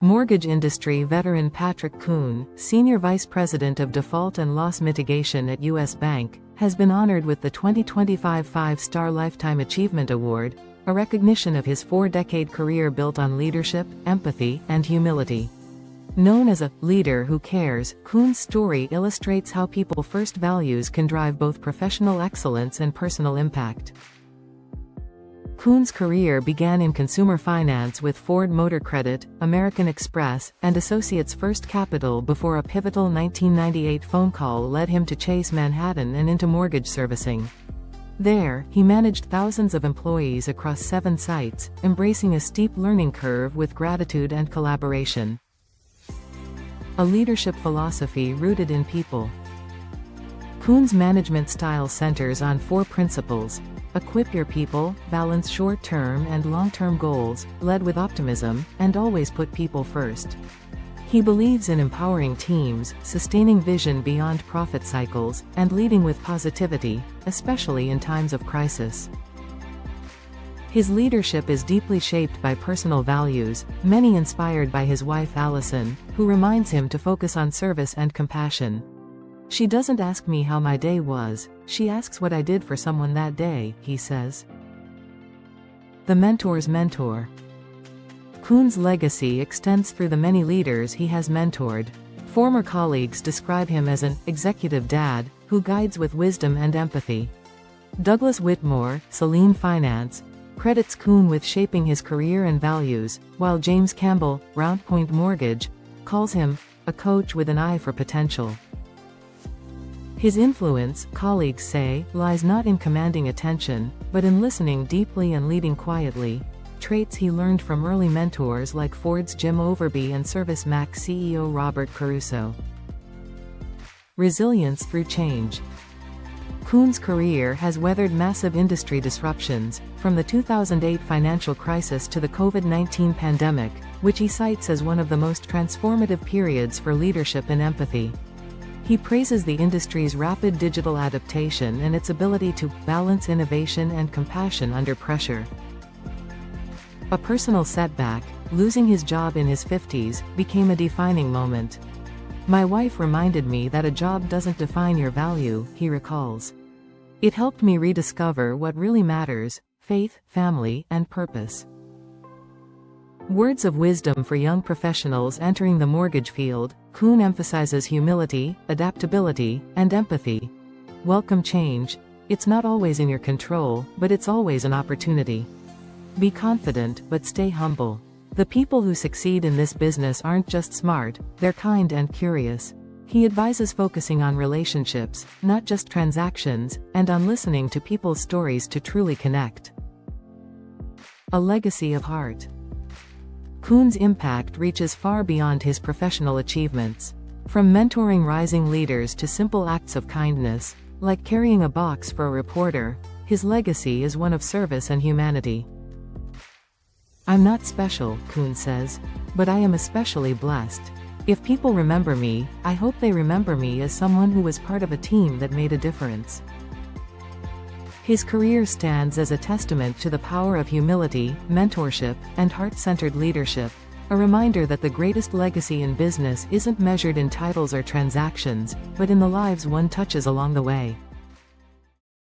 Mortgage industry veteran Patrick Coon, Senior Vice President of Default and Loss Mitigation at U.S. Bank, has been honored with the 2025 Five-Star Lifetime Achievement Award, a recognition of his four-decade career built on leadership, empathy, and humility. Known as a leader who cares, Coon's story illustrates how people's first values can drive both professional excellence and personal impact. Coon's career began in consumer finance with Ford Motor Credit, American Express, and Associates First Capital before a pivotal 1998 phone call led him to Chase Manhattan and into mortgage servicing. There, he managed thousands of employees across 7 sites, embracing a steep learning curve with gratitude and collaboration. A leadership philosophy rooted in people. Coon's management style centers on 4 principles. Equip your people, balance short-term and long-term goals, lead with optimism, and always put people first. He believes in empowering teams, sustaining vision beyond profit cycles, and leading with positivity, especially in times of crisis. His leadership is deeply shaped by personal values, many inspired by his wife Allison, who reminds him to focus on service and compassion. "She doesn't ask me how my day was, she asks what I did for someone that day," he says. The mentor's mentor. Coon's legacy extends through the many leaders he has mentored. Former colleagues describe him as an executive dad, who guides with wisdom and empathy. Douglas Whitmore, Celine Finance, credits Coon with shaping his career and values, while James Campbell, Round Point Mortgage, calls him a coach with an eye for potential. His influence, colleagues say, lies not in commanding attention, but in listening deeply and leading quietly, traits he learned from early mentors like Ford's Jim Overby and ServiceMac CEO Robert Caruso. Resilience through change. Coon's career has weathered massive industry disruptions, from the 2008 financial crisis to the COVID-19 pandemic, which he cites as one of the most transformative periods for leadership and empathy. He praises the industry's rapid digital adaptation and its ability to balance innovation and compassion under pressure. A personal setback, losing his job in his 50s, became a defining moment. "My wife reminded me that a job doesn't define your value," he recalls. "It helped me rediscover what really matters: faith, family, and purpose." Words of wisdom for young professionals entering the mortgage field. Coon emphasizes humility, adaptability, and empathy. Welcome change. It's not always in your control, but it's always an opportunity. Be confident, but stay humble. The people who succeed in this business aren't just smart, they're kind and curious. He advises focusing on relationships, not just transactions, and on listening to people's stories to truly connect. A legacy of heart. Coon's impact reaches far beyond his professional achievements. From mentoring rising leaders to simple acts of kindness, like carrying a box for a reporter, his legacy is one of service and humanity. "I'm not special," Coon says, "but I am especially blessed. If people remember me, I hope they remember me as someone who was part of a team that made a difference." His career stands as a testament to the power of humility, mentorship, and heart-centered leadership, a reminder that the greatest legacy in business isn't measured in titles or transactions, but in the lives one touches along the way.